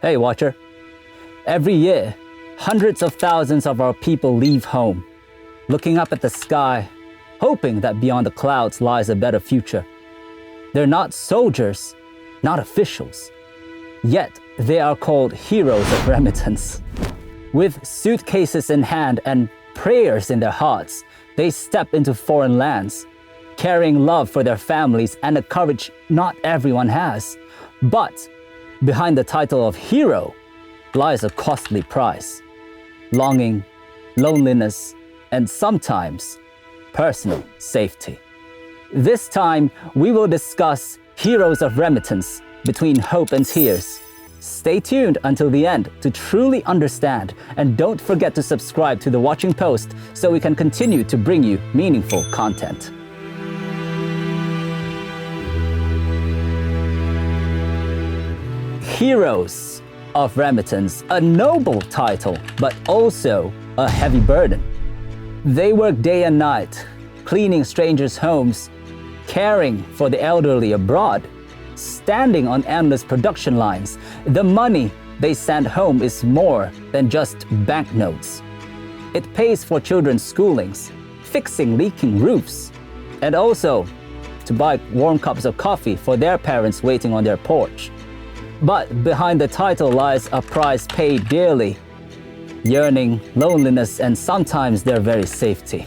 Hey, watcher. Every year, hundreds of thousands of our people leave home, looking up at the sky, hoping that beyond the clouds lies a better future. They're not soldiers, not officials, yet they are called heroes of remittance. With suitcases in hand and prayers in their hearts, they step into foreign lands, carrying love for their families and a courage not everyone has. But behind the title of hero lies a costly price: longing, loneliness, and sometimes personal safety. This time, we will discuss heroes of remittance between hope and tears. Stay tuned until the end to truly understand, and don't forget to subscribe to The Watching Post so we can continue to bring you meaningful content. Heroes of Remittance, a noble title, but also a heavy burden. They work day and night, cleaning strangers' homes, caring for the elderly abroad, standing on endless production lines. The money they send home is more than just banknotes. It pays for children's schoolings, fixing leaking roofs, and also to buy warm cups of coffee for their parents waiting on their porch. But behind the title lies a price paid dearly: yearning, loneliness, and sometimes their very safety.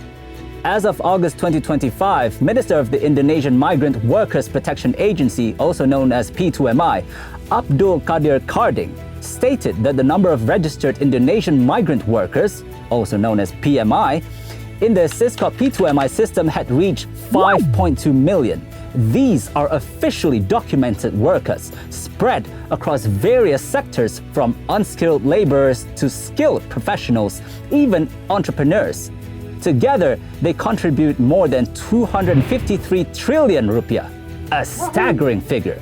As of August 2025, Minister of the Indonesian Migrant Workers Protection Agency, also known as P2MI, Abdul Qadir Karding, stated that the number of registered Indonesian migrant workers, also known as PMI, in the Syscop P2MI system had reached 5.2 million. These are officially documented workers spread across various sectors, from unskilled laborers to skilled professionals, even entrepreneurs. Together, they contribute more than 253 trillion rupiah, a staggering figure.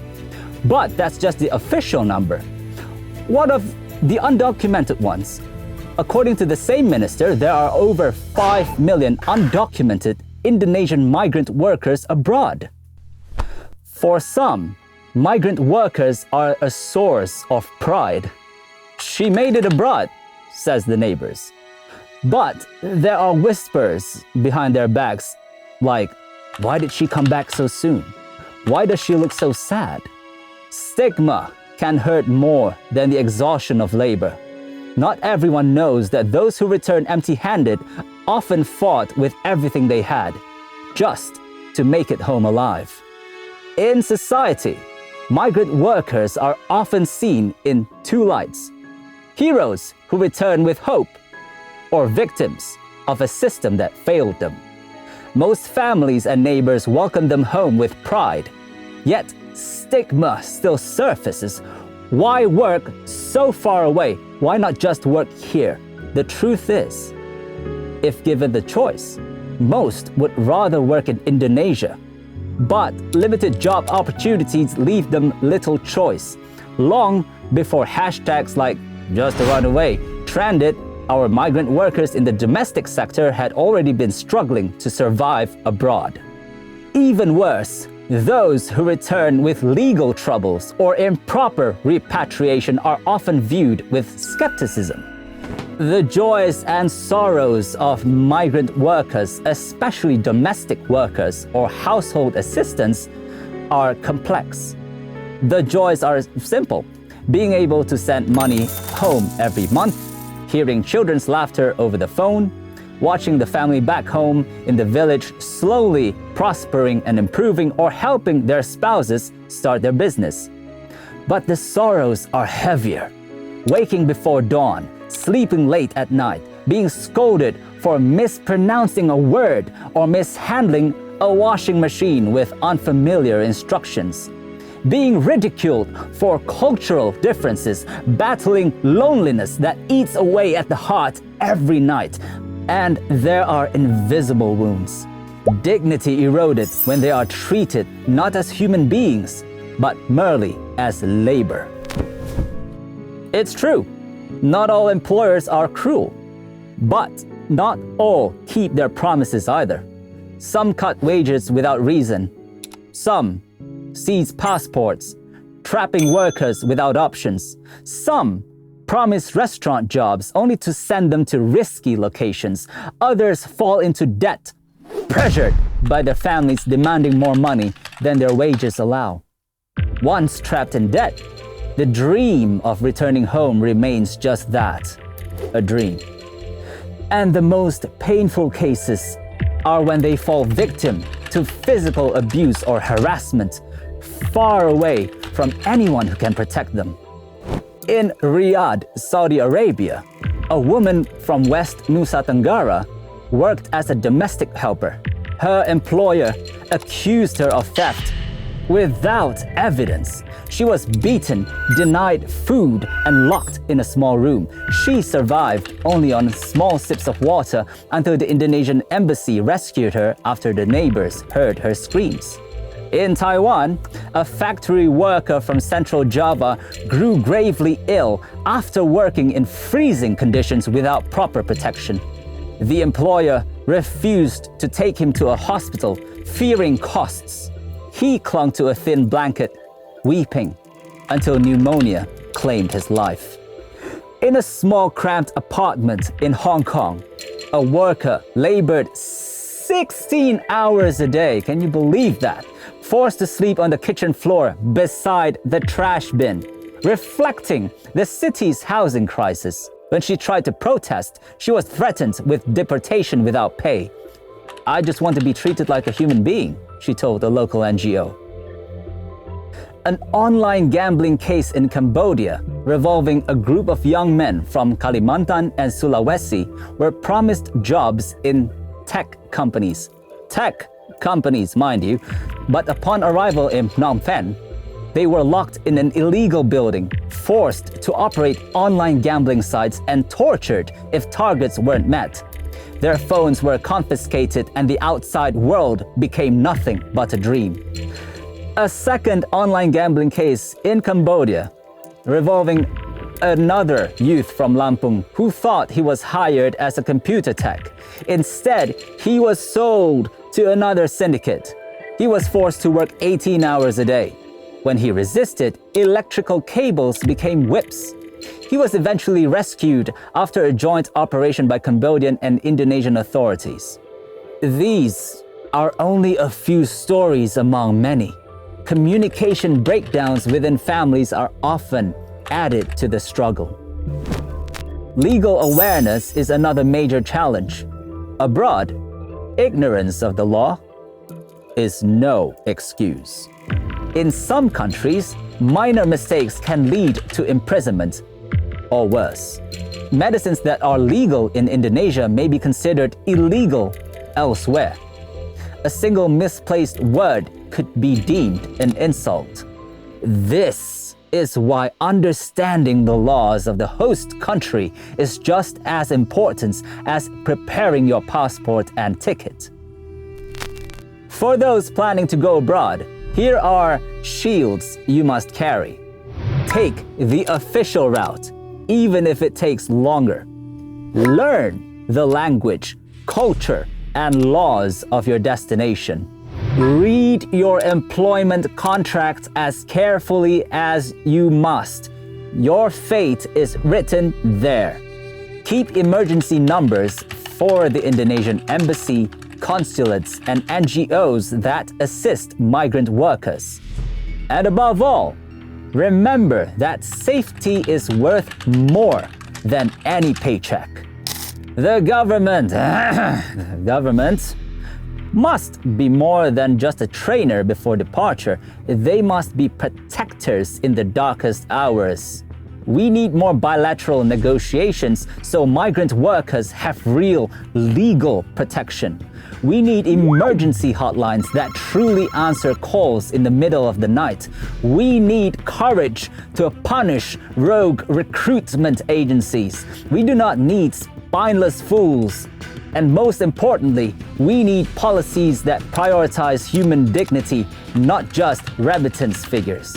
But that's just the official number. What of the undocumented ones? According to the same minister, there are over 5 million undocumented Indonesian migrant workers abroad. For some, migrant workers are a source of pride. She made it abroad, says the neighbors. But there are whispers behind their backs, like, why did she come back so soon? Why does she look so sad? Stigma can hurt more than the exhaustion of labor. Not everyone knows that those who return empty-handed often fought with everything they had, just to make it home alive. In society, migrant workers are often seen in two lights: heroes who return with hope, or victims of a system that failed them. Most families and neighbors welcome them home with pride, yet stigma still surfaces. Why work so far away? Why not just work here? The truth is, if given the choice, most would rather work in Indonesia. But limited job opportunities leave them little choice. Long before hashtags like "just to run away" trended, our migrant workers in the domestic sector had already been struggling to survive abroad. Even worse, those who return with legal troubles or improper repatriation are often viewed with skepticism. The joys and sorrows of migrant workers, especially domestic workers or household assistants, are complex. The joys are simple: being able to send money home every month, hearing children's laughter over the phone, watching the family back home in the village slowly prospering and improving, or helping their spouses start their business. But the sorrows are heavier: waking before dawn, sleeping late at night, being scolded for mispronouncing a word or mishandling a washing machine with unfamiliar instructions, being ridiculed for cultural differences, battling loneliness that eats away at the heart every night. And there are invisible wounds. Dignity eroded when they are treated not as human beings, but merely as labor. It's true, not all employers are cruel, but not all keep their promises either. Some cut wages without reason. Some seize passports, trapping workers without options. Some promise restaurant jobs only to send them to risky locations. Others fall into debt, pressured by their families demanding more money than their wages allow. Once trapped in debt, the dream of returning home remains just that, a dream. And the most painful cases are when they fall victim to physical abuse or harassment, far away from anyone who can protect them. In Riyadh, Saudi Arabia, a woman from West Nusa Tenggara worked as a domestic helper. Her employer accused her of theft without evidence. She was beaten, denied food, and locked in a small room. She survived only on small sips of water until the Indonesian embassy rescued her after the neighbors heard her screams. In Taiwan, a factory worker from Central Java grew gravely ill after working in freezing conditions without proper protection. The employer refused to take him to a hospital, fearing costs. He clung to a thin blanket, weeping, until pneumonia claimed his life. In a small cramped apartment in Hong Kong, a worker labored 16 hours a day. Can you believe that? Forced to sleep on the kitchen floor beside the trash bin, reflecting the city's housing crisis. When she tried to protest, she was threatened with deportation without pay. "I just want to be treated like a human being," she told a local NGO. An online gambling case in Cambodia revolving a group of young men from Kalimantan and Sulawesi were promised jobs in tech companies. Tech companies, mind you. But upon arrival in Phnom Penh, they were locked in an illegal building, forced to operate online gambling sites, and tortured if targets weren't met. Their phones were confiscated and the outside world became nothing but a dream. A second online gambling case in Cambodia revolving another youth from Lampung who thought he was hired as a computer tech. Instead, he was sold to another syndicate. He was forced to work 18 hours a day. When he resisted, electrical cables became whips. He was eventually rescued after a joint operation by Cambodian and Indonesian authorities. These are only a few stories among many. Communication breakdowns within families are often added to the struggle. Legal awareness is another major challenge. Abroad, ignorance of the law is no excuse. In some countries, minor mistakes can lead to imprisonment or worse. Medicines that are legal in Indonesia may be considered illegal elsewhere. A single misplaced word could be deemed an insult. This is why understanding the laws of the host country is just as important as preparing your passport and ticket. For those planning to go abroad, here are shields you must carry. Take the official route, even if it takes longer. Learn the language, culture, and laws of your destination. Read your employment contract as carefully as you must. Your fate is written there. Keep emergency numbers for the Indonesian embassy, consulates, and NGOs that assist migrant workers. And above all, remember that safety is worth more than any paycheck. The government must be more than just a trainer before departure. They must be protectors in the darkest hours. We need more bilateral negotiations so migrant workers have real legal protection. We need emergency hotlines that truly answer calls in the middle of the night. We need courage to punish rogue recruitment agencies. We do not need spineless fools. And most importantly, we need policies that prioritize human dignity, not just remittance figures.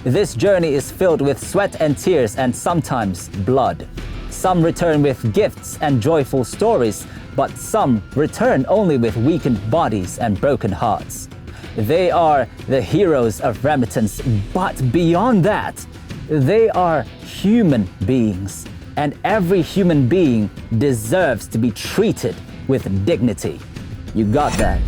This journey is filled with sweat and tears and sometimes blood. Some return with gifts and joyful stories, but some return only with weakened bodies and broken hearts. They are the heroes of remittance, but beyond that, they are human beings, and every human being deserves to be treated with dignity. You got that?